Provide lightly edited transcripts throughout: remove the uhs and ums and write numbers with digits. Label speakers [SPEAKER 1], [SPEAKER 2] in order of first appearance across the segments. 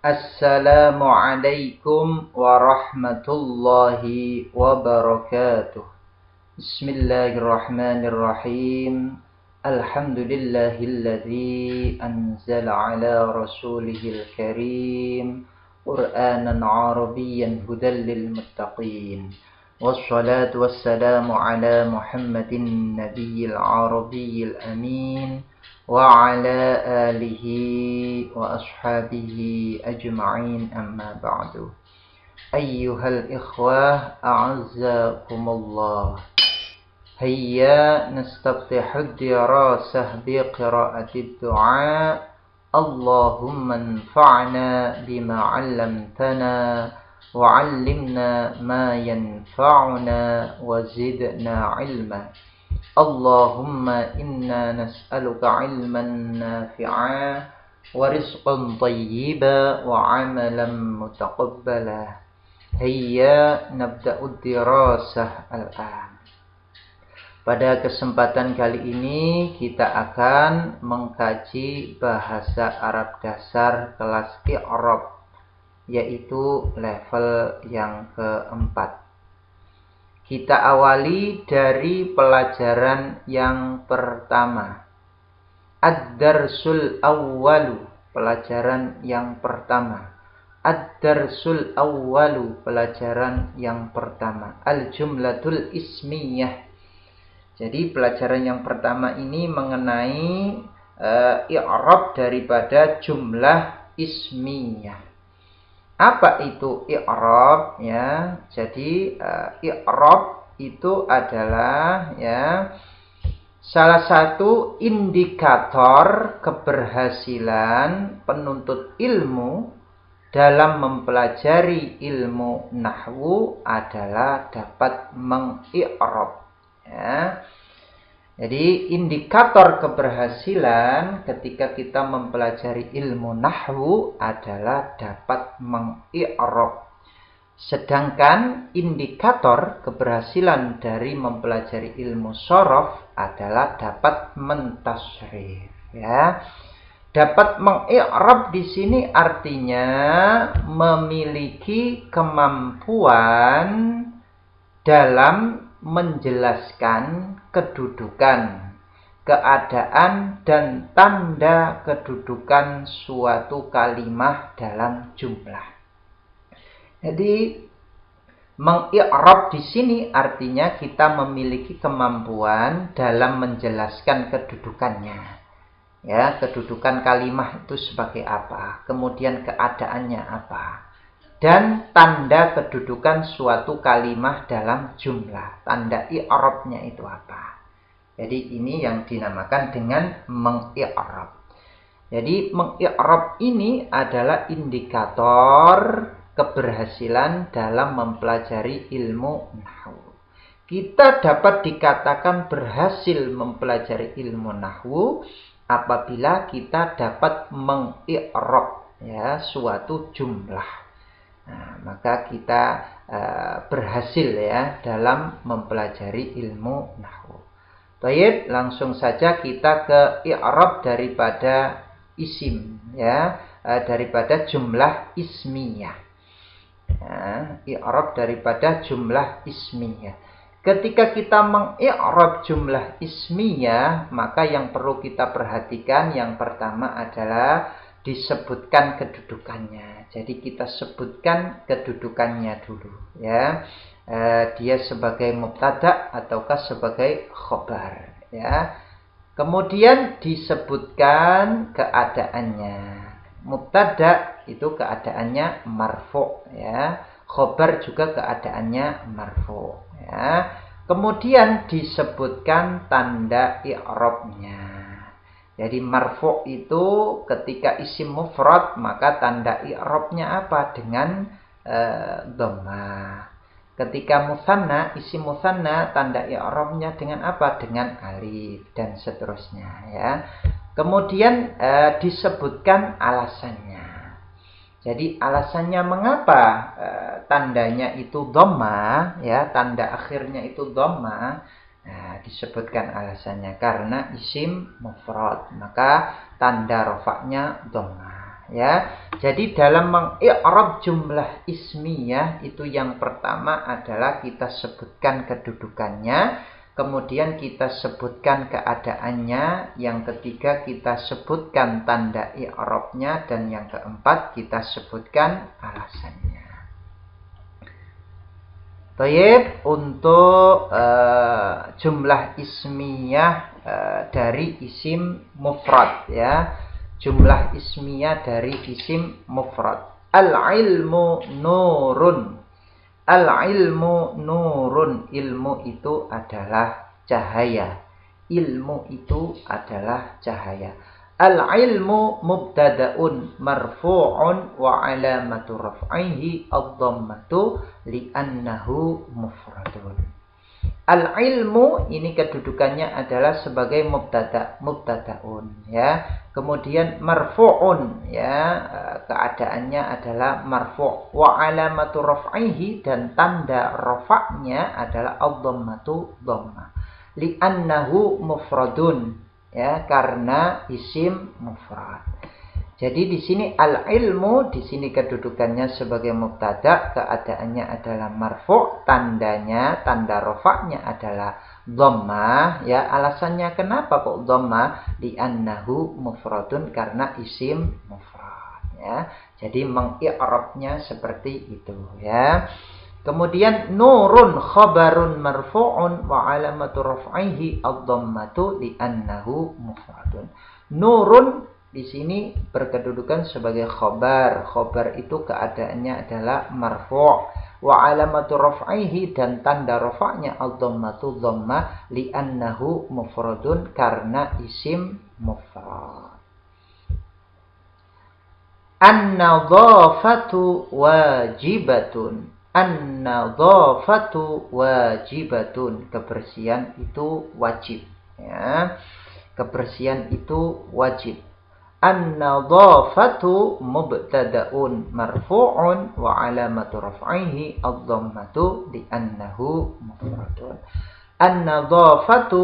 [SPEAKER 1] Assalamualaikum warahmatullahi wabarakatuh. Bismillahirrahmanirrahim. Alhamdulillahilladzi anzala ala rasulihil karim Qur'anan Arabiyyan hudan lil muttaqin. Wassalatu wassalamu ala Muhammadin nabiyil arabiyyil amin wa ala alihi wa ashabihi ajma'in, amma ba'du. Ayyuhal ikhwah, a'azzakumullah. Hayya nastaftihud dirasah biqira'atid du'a. Allahumma anfa'na bima 'allamtana wa 'allimna ma yanfa'una wa zidna 'ilma. Allahumma inna nas'aluka 'ilman nafi'a wa rizqan thayyiba wa 'amalan mutaqabbala. Hayya nabda'ud dirasah al-an. Pada kesempatan kali ini kita akan mengkaji bahasa Arab dasar kelas i'rab, yaitu level yang keempat. Kita awali dari pelajaran yang pertama. Ad-darsul awwalu, pelajaran yang pertama. Ad-darsul awwalu, pelajaran yang pertama. Al-jumlatul ismiyah. Jadi pelajaran yang pertama ini mengenai i'rab daripada jumlah ismiyah. Apa itu i'rab? Ya, jadi i'rab itu adalah salah satu indikator keberhasilan penuntut ilmu dalam mempelajari ilmu nahwu adalah dapat mengi'rab. Ya. Jadi indikator keberhasilan ketika kita mempelajari ilmu nahwu adalah dapat mengi'rab. Sedangkan indikator keberhasilan dari mempelajari ilmu shorof adalah dapat mentasrif. Ya. Dapat mengi'rab di sini artinya memiliki kemampuan dalam menjelaskan kedudukan, keadaan, dan tanda kedudukan suatu kalimah dalam jumlah. Jadi mengi'rab di sini artinya kita memiliki kemampuan dalam menjelaskan kedudukannya. Ya, kedudukan kalimah itu sebagai apa, kemudian keadaannya apa, dan tanda kedudukan suatu kalimah dalam jumlah. Tanda i'rabnya itu apa. Jadi ini yang dinamakan dengan mengi'rab. Jadi mengi'rab ini adalah indikator keberhasilan dalam mempelajari ilmu nahwu. Kita dapat dikatakan berhasil mempelajari ilmu nahwu apabila kita dapat mengi'rab suatu jumlah. Nah, maka kita berhasil ya dalam mempelajari ilmu nahwu. Baik, langsung saja kita ke i'rab daripada isim daripada jumlah ismiyah. I'rab daripada jumlah ismiyah. Ketika kita mengi'rab jumlah ismiyah, maka yang perlu kita perhatikan yang pertama adalah disebutkan kedudukannya. Jadi kita sebutkan kedudukannya dulu ya. Dia sebagai mubtada ataukah sebagai khobar ya. Kemudian disebutkan keadaannya. Mubtada itu keadaannya marfu ya. Khobar juga keadaannya marfu ya. Kemudian disebutkan tanda i'rabnya. Jadi marfu itu ketika isim mufrad maka tanda i'rabnya apa? Dengan dhammah. Ketika musanna, isim musanna tanda i'rabnya dengan apa? Dengan alif dan seterusnya ya. Kemudian disebutkan alasannya. Jadi alasannya mengapa tandanya itu dhammah ya, tanda akhirnya itu dhammah. Nah, disebutkan alasannya karena isim mufrad, maka tanda rofaknya dhammah ya. Jadi dalam mengi'rab jumlah ismiyah itu yang pertama adalah kita sebutkan kedudukannya, kemudian kita sebutkan keadaannya, yang ketiga kita sebutkan tanda i'rabnya, dan yang keempat kita sebutkan alasannya. Baik, untuk jumlah ismiyah dari isim mufrad, ya. Jumlah ismiyah dari isim mufrad. Al-ilmu nurun. Al-ilmu nurun. Ilmu itu adalah cahaya. Ilmu itu adalah cahaya. Al-ilmu mubtada'un marfu'un wa alamatu raf'ihi ad-dhammatu li'annahu mufradun. Al-ilmu ini kedudukannya adalah sebagai mubtada'un, ya. Kemudian marfu'un, ya, keadaannya adalah marfu', wa alamatu raf'ihi, dan tanda rafa'nya adalah ad-dhammatu dhammah. Li'annahu mufradun, ya, karena isim mufrad. Jadi di sini al-ilmu, di sini kedudukannya sebagai mubtada, keadaannya adalah marfu', tandanya, tanda rafa'nya adalah dhammah, ya. Alasannya kenapa kok dhammah? Li'annahu mufradun, karena isim mufrad, ya. Jadi mengi'rabnya seperti itu, ya. Kemudian nurun khabarun marfu'un wa alamatu raf'ihi ad-dhammatu li'annahu mufradun. Nurun di sini berkedudukan sebagai khabar. Khabar itu keadaannya adalah marfu', wa alamatu raf'ihi, dan tanda rafa'nya ad-dhammatu dhammah, li'annahu mufradun, karena isim mufrad. An-nadhafatu wajibatun. An-nadhafatu wajibatun. Kebersihan itu wajib, ya. Kebersihan itu wajib. An-nadhafatu mubtada'un marfu'un wa alamatu raf'ihi ad-dhammatu li'annahu mufradun. An-nadhafatu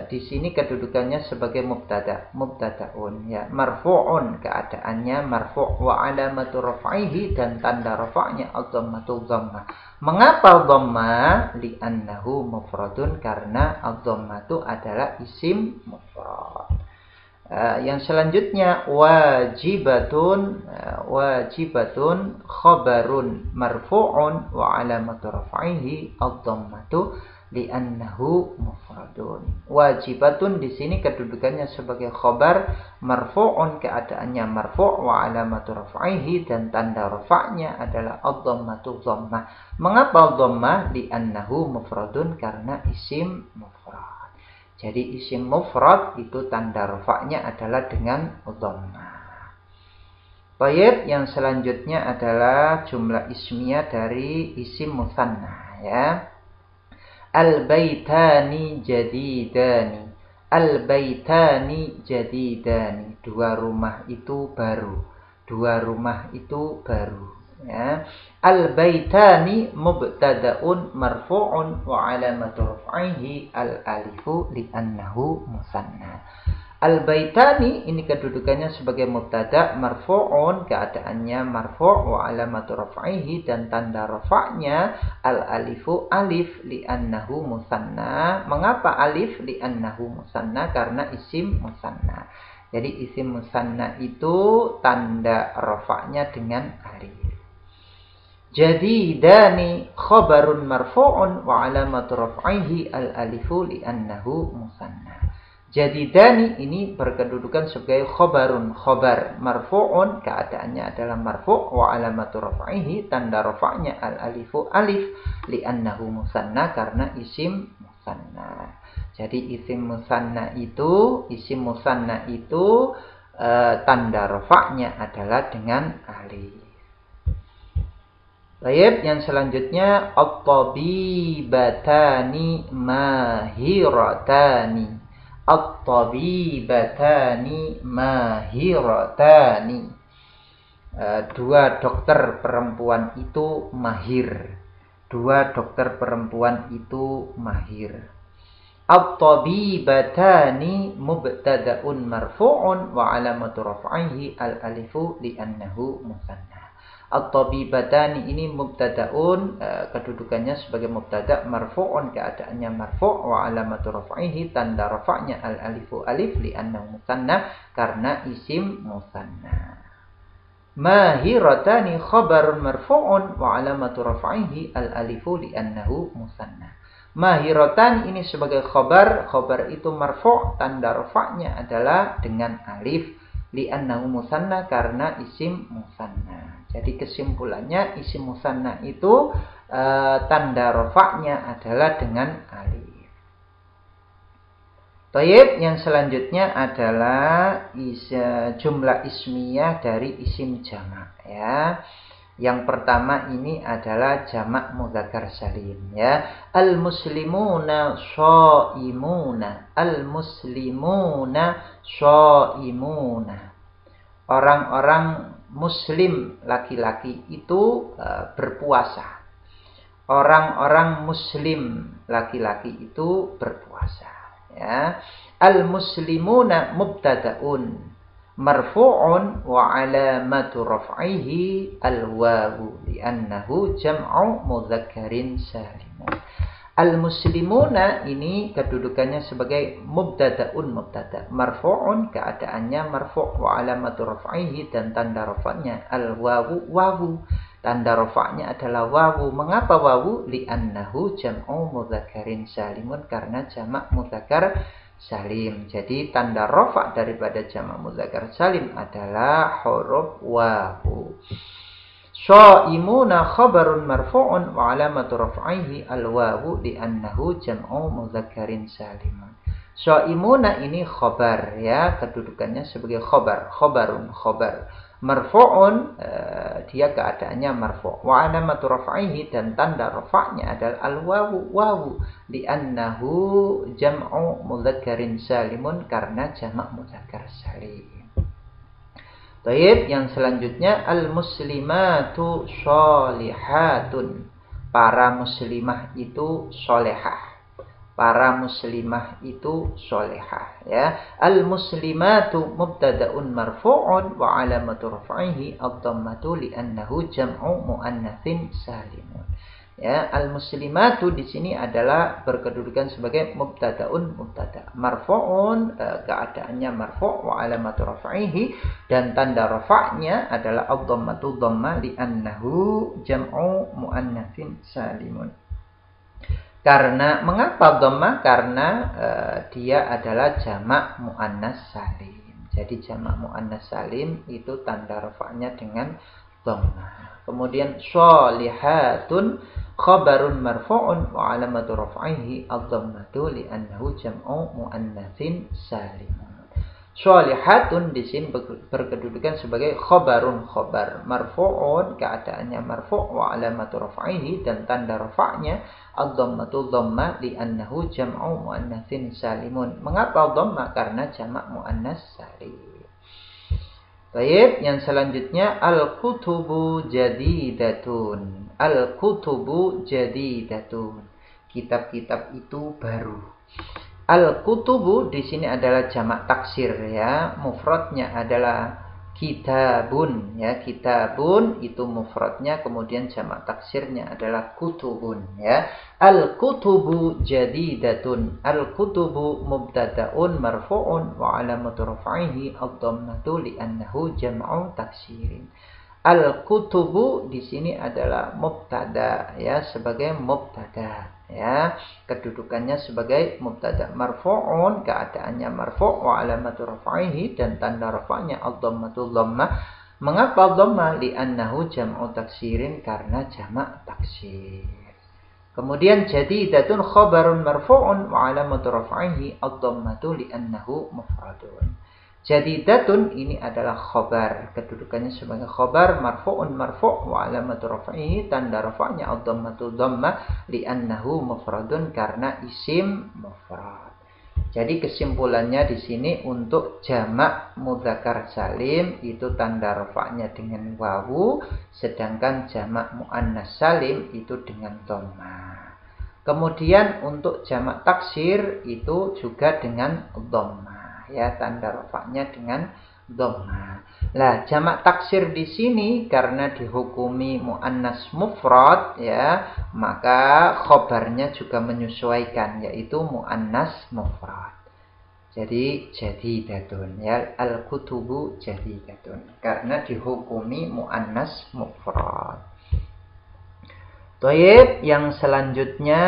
[SPEAKER 1] di sini kedudukannya sebagai mubtada'un, ya. Marfu'un, keadaannya marfu', wa alamatu raf'ihi, dan tanda rafa'nya ad-dhammatu dhammah. Mengapa dhammah? Li'annahu mufradun, karena ad-dhammatu adalah isim mufrad. Yang selanjutnya wajibatun. Wajibatun khabarun marfu'un wa alamatu raf'ihi ad-dhammatu li'annahu mufradun. Wajibatun di sini kedudukannya sebagai khabar marfu'un, keadaannya marfu' wa alamatu raf'ihi, dan tanda rafa'nya adalah ad-dhammatu dhammah. Mengapa dhammah? Li'annahu mufradun, karena isim mufrad. Jadi isim mufrad itu tanda rafa'nya adalah dengan dhammah. Baik, yang selanjutnya adalah jumlah ismiyah dari isim musanna, ya. Al-baitani jadidani. Al-baitani jadidani. Dua rumah itu baru. Dua rumah itu baru, ya. Al-baitani mubtada'un marfu'un wa alamatu raf'ihi al-alifu li'annahu musanna. Al-baitani ini kedudukannya sebagai mubtada' marfu'un, keadaannya marfu' wa alamatu raf'ihi, dan tanda rafa'nya al-alifu alif li'annahu musanna. Mengapa alif? Li'annahu musanna, karena isim musanna. Jadi isim musanna itu tanda rafa'nya dengan alif. Jadidani khabarun marfu'un wa alamatu raf'ihi al-alifu li'annahu musanna. Jadidani ini berkedudukan sebagai khabarun, khabar marfu'un, keadaannya adalah marfu' wa alamatu raf'ihi, tanda rafa'nya al-alifu alif li'annahu musanna, karena isim musanna. Jadi isim musanna itu tanda rafa'nya adalah dengan alif. Baik, yang selanjutnya at-tabibatani mahiratani. At-tabibatani mahiratani. Dua dokter perempuan itu mahir. Dua dokter perempuan itu mahir. At-tabibatani mubtada'un marfu'un wa alamatu raf'ihi al-alifu li'annahu musanna. At-tabibatani ini mubtada'un, kedudukannya sebagai mubtada' marfu'un, keadaannya marfu' wa alamatu raf'ihi, tanda rafa'nya al-alifu alif li'annahu musanna, karena isim musanna. Mahiratani khabarun marfu'un wa alamatu raf'ihi al-alifu li'annahu musanna. Mahiratan ini sebagai khabar, khabar itu marfu', tanda rafa'nya adalah dengan alif li'annahu musanna, karena isim musanna. Jadi kesimpulannya isim musanna itu tanda rafa'nya adalah dengan alif. Tayyib, yang selanjutnya adalah jumlah ismiyah dari isim jamak, ya. Yang pertama ini adalah jamak mudzakkar salim, ya. Al-muslimuna shaimuna. Al-muslimuna shaimuna. Orang-orang muslim laki-laki itu berpuasa. Orang-orang muslim laki-laki itu berpuasa, ya. Al-muslimuna mubtada'un marfu'un wa alamatu raf'ihi al-wawu li'annahu jam'u mudzakkarin salimun. Al-muslimuna ini kedudukannya sebagai mubtada'un, mubtada' marfu'un, keadaannya marfu' wa alamatu raf'ihi, dan tanda rafa'nya al-wawu, wawu. Tanda rafa'nya adalah wawu. Mengapa wawu? Li'annahu jam'u mudzakkarin salimun, karena jamak mudzakkar salim. Jadi tanda rafa' daripada jamak mudzakkar salim adalah huruf wawu. Shaimuna khabarun marfu'un wa alamatu raf'ihi al-wawu li'annahu jam'u mudzakkarin salimun. Shaimuna ini khabar, ya, kedudukannya sebagai khabar, khabarun, khabar. Marfu'un, dia keadaannya marfu'. Wa alamatu raf'ihi, dan tanda rafa'nya adalah al-wawu, wawu. Li'annahu jam'u mudzakkarin salimun, karena jamak mudzakkar salim. Baik, yang selanjutnya al-muslimatu sholihatun. Para muslimah itu solehah. Para muslimah itu solehah, ya. Al-muslimatu mubtada'un marfu'un wa alamatu raf'ihi ad-dhammatu li'annahu jam'u muannatsin salimun. Ya, al-muslimatu di sini adalah berkedudukan sebagai mubtada'un, mubtada' marfu'un, keadaannya marfu' wa alamatu raf'ihi, dan tanda rafa'nya adalah ad-dhammatu, dhamma, li'annahu jam'u muannatsin salimun. Karena, mengapa dhamma? Karena dia adalah jamak muannas salim. Jadi jamak muannas salim itu tanda rafa'nya dengan dhamma. Kemudian sholihatun khabarun marfu'un wa alamatu raf'ihi ad-dhammatu li'annahu jam'u muannatsin salimun. Sholihatun di sini berkedudukan sebagai khabarun, khabar marfu'un, keadaannya marfu' wa alamatu raf'ihi, dan tanda rafa'nya ad-dhammatu, dhamma, li'annahu jam'u muannatsin salimun. Mengapa dhamma? Karena jamak muannas salim. Baik, yang selanjutnya al-kutubu jadidatun. Al-kutubu jadidatun. Kitab-kitab itu baru. Al-kutubu di sini adalah jamak taksir, ya. Mufradnya adalah kitabun, ya. Kitabun itu mufradnya, kemudian jamak taksirnya adalah kutubun, ya. Al-kutubu jadidatun. Al-kutubu mubtada'un marfu'un wa alamatu raf'ihi ad-dhammatu li'annahu jam'u taksirin. Al-kutubu di sini adalah mubtada, ya, sebagai mubtada, ya. Kedudukannya sebagai mubtada marfu'un, keadaannya marfu' wa alamatu raf'ihi, dan tanda rafa'nya ad-dhammatu, dhamma. Mengapa dhamma? Li'annahu jam'u taksirin, karena jamak taksir. Kemudian jadidatun khabarun marfu'un wa alamatu raf'ihi ad-dhammatu li'annahu mufradun. Jadidatun ini adalah khabar, kedudukannya sebagai khabar marfu'un, marfu' wa alamatu raf'ihi, tanda rafa'nya ad-dhammatu, dhamma, li'annahu mufradun, karena isim mufrad. Jadi kesimpulannya di sini untuk jamak mudzakkar salim itu tanda rafa'nya dengan wawu, sedangkan jamak muannas salim itu dengan dhamma. Kemudian untuk jamak taksir itu juga dengan dhammah, ya, tanda rafa'nya dengan dhammah. Lah, jamak taksir di sini karena dihukumi muannas mufrad, ya, maka khobarnya juga menyesuaikan, yaitu muannas mufrad. Jadi jadidatun, ya, al-kutubu jadidatun karena dihukumi muannas mufrad. Toyib, yang selanjutnya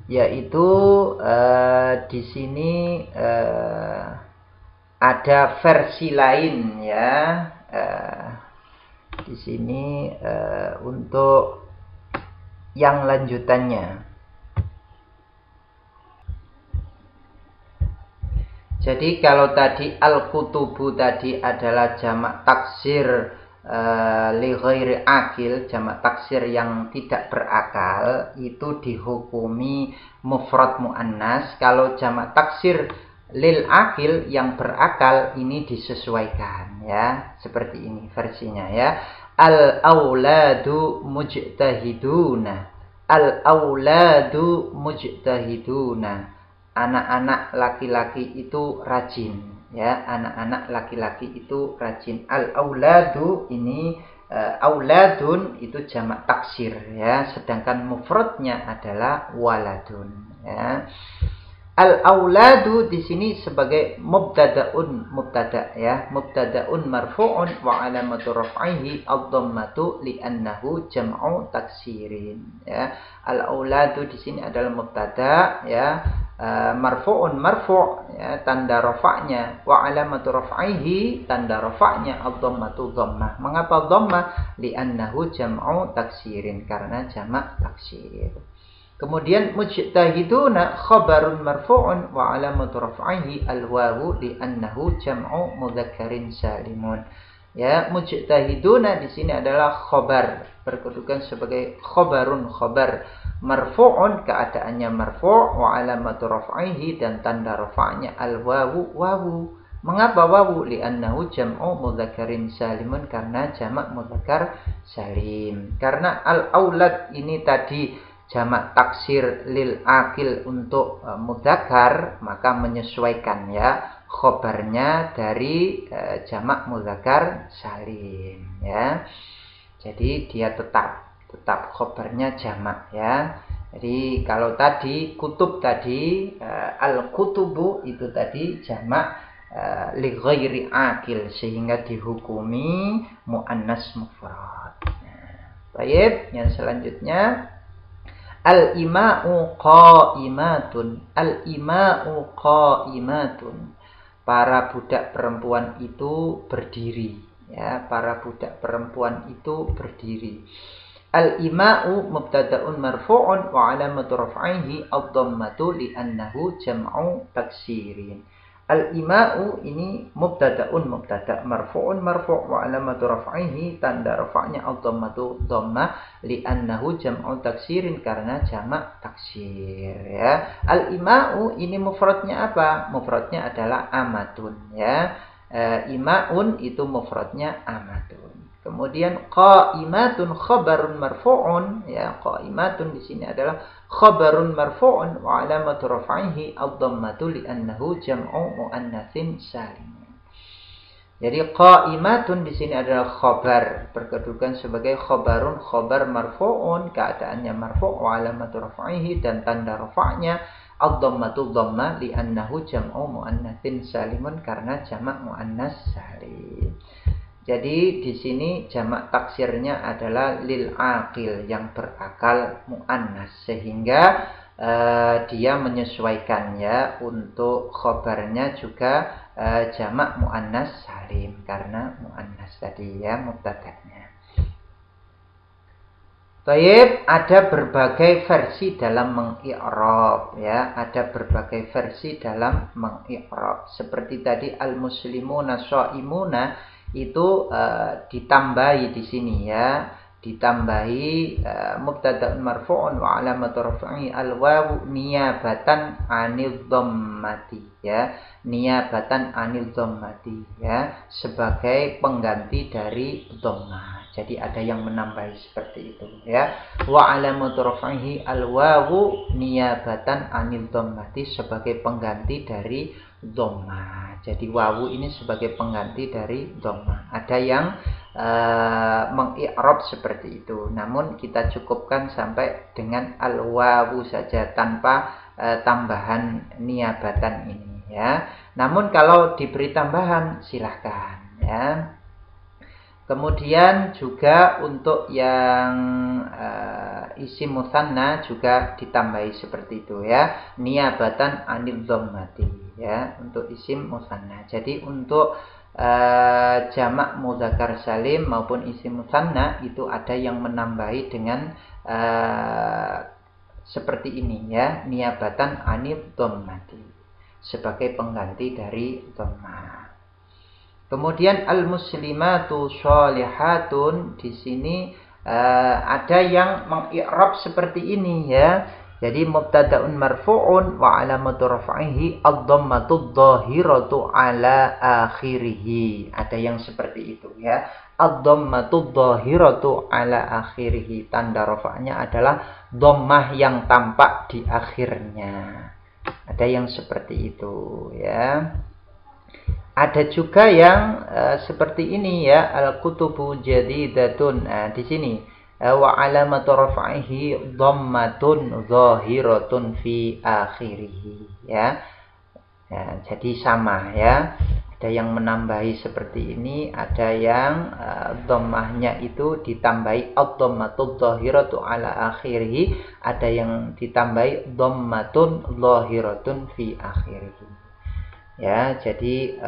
[SPEAKER 1] yaitu di sini ada versi lain, ya. Di sini untuk yang lanjutannya. Jadi kalau tadi al-kutubu tadi adalah jamak taksir li ghairi akil, jamak taksir yang tidak berakal, itu dihukumi mufrad muannas. Kalau jamak taksir lil akil yang berakal ini disesuaikan, ya, seperti ini versinya, ya. Al auladu mujtahiduna, al auladu mujtahiduna, anak-anak laki-laki itu rajin, ya, anak-anak laki-laki itu rajin. Al-auladu ini auladun itu jamak taksir, ya, sedangkan mufradnya adalah waladun, ya. Al-auladu di sini sebagai mubtadaun, mubtada, ya, mubtadaun marfu'un wa alamatu raf'ihi ad-dhammatu li'annahu jam'u taksirin, ya. Al-auladu di sini adalah mubtada, ya, marfu'un marfu', ya, tanda rafa'nya, wa alamatu raf'ihi, tanda rafa'nya ad-dhammatu dhammah. Mengapa dhammah? Li'annahu jam'u taksirin, karena jamak taksir. Kemudian mujtahiduna khabarun marfu'un wa alamatu raf'ihi al-wawu li'annahu jam'u mudzakkarin salimun. Ya, mujtahiduna di sini adalah khabar, berkedudukan sebagai khabarun, khabar marfu'un, keadaannya marfu' wa alamatu raf'ihi, dan tanda rafa'nya al-wawu, wawu. Mengapa wawu? Li'annahu jam'u mudzakkarin salimun, karena jamak mudzakkar salim. Karena al-aulad ini tadi jamak taksir lil akil untuk mudzakkar, maka menyesuaikan, ya, khobarnya dari jamak mudzakkar salim, ya. Jadi dia tetap khobarnya jamak, ya. Jadi kalau tadi kutub tadi al-kutubu itu tadi jamak li ghairi akil, sehingga dihukumi muannas mufrad. Baik, yang selanjutnya al-ima'u qa'imatun, al-ima'u qa'imatun, para budak perempuan itu berdiri, ya, para budak perempuan itu berdiri. Al-ima'u mubtada'un marfu'un wa alamatu raf'ihi ad-dhammatu li'annahu jam'u taksirin. Al-ima'u ini mubtada'un, mubtada' marfu'un marfu' wa alamatu raf'ihi, tanda rafa'nya ad-dhammatu dhammah li'annahu jam'u taksirin, karena jamak taksir, ya. Al-ima'u ini mufradnya apa? Mufradnya adalah amatun, ya. Ima'un itu mufradnya amatun. Kemudian qa'imatun khabarun marfu'un, ya, qa'imatun di sini adalah khabarun marfu'un wa alamatu raf'ihi ad-dhammatu li'annahu jam'u muannatsin salim. Jadi qa'imatun di sini adalah khabar, berkedudukan sebagai khabarun, khabar marfu'un, keadaannya marfu' wa alamatu raf'ihi, dan tanda rafa'nya ad-dhammatu dhammah li'annahu jam'u muannatsin salimun, karena jamak muannas salim. Jadi di sini jamak taksirnya adalah lil aqil, yang berakal muannas, sehingga dia menyesuaikan, ya, untuk khobarnya juga jamak muannas salim, karena muannas tadi, ya, mubtada'nya. Baik, ada berbagai versi dalam mengi'rab, ya, ada berbagai versi dalam mengi'rab. Seperti tadi al-muslimuna shaimuna itu ditambahi di sini, ya, ditambahi mubtada'un marfu'un wa alamatu raf'ihi al-wawu niyabatan 'anil dhammati, ya, niyabatan 'anil dhammati, ya, sebagai pengganti dari dhammah. Jadi ada yang menambahi seperti itu ya. Wa alamatu raf'ihi al-wawu niyabatan anil dhammati, sebagai pengganti dari dhammah. Jadi wawu ini sebagai pengganti dari dhammah. Ada yang mengi'rab seperti itu. Namun kita cukupkan sampai dengan al-wawu saja tanpa tambahan niyabatan ini ya. Namun kalau diberi tambahan silahkan ya. Kemudian juga untuk yang isim musanna juga ditambahi seperti itu ya, niyabatan anil dhammati ya, untuk isim musanna. Jadi untuk jamak muzakkar salim maupun isim musanna itu ada yang menambahi dengan seperti ini ya, niyabatan anil dhammati, sebagai pengganti dari dhammah. Kemudian al-muslimatu sholihatun, di sini ada yang mengi'rab seperti ini ya. Jadi mubtada'un marfu'un wa alamatu raf'ihi ad-dhammatu dhahiratu ala akhirih. Ada yang seperti itu ya. Ad-dhammatu dhahiratu ala akhirih. Tanda rafa'nya adalah dhammah yang tampak di akhirnya. Ada yang seperti itu ya. Ada juga yang seperti ini ya, al-kutubu jadidatun. Nah, di sini wa alamatu raf'ihi dhammatun zahiratun fi akhirih ya. Ya, jadi sama ya. Ada yang menambahi seperti ini, ada yang dhammahnya itu ditambahi ad-dhammatu dhahiratu ala akhirih, ada yang ditambahi dhammatun zahiratun fi akhirih. Ya, jadi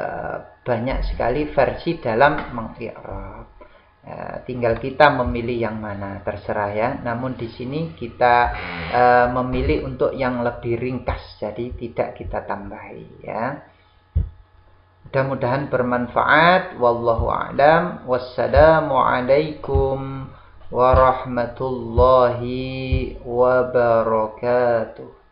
[SPEAKER 1] banyak sekali versi dalam mengi'rab. Tinggal kita memilih yang mana, terserah ya. Namun di sini kita memilih untuk yang lebih ringkas, jadi tidak kita tambahi ya. Mudah-mudahan bermanfaat. Wallahu a'lam. Wassalamu alaikum warahmatullahi wabarakatuh.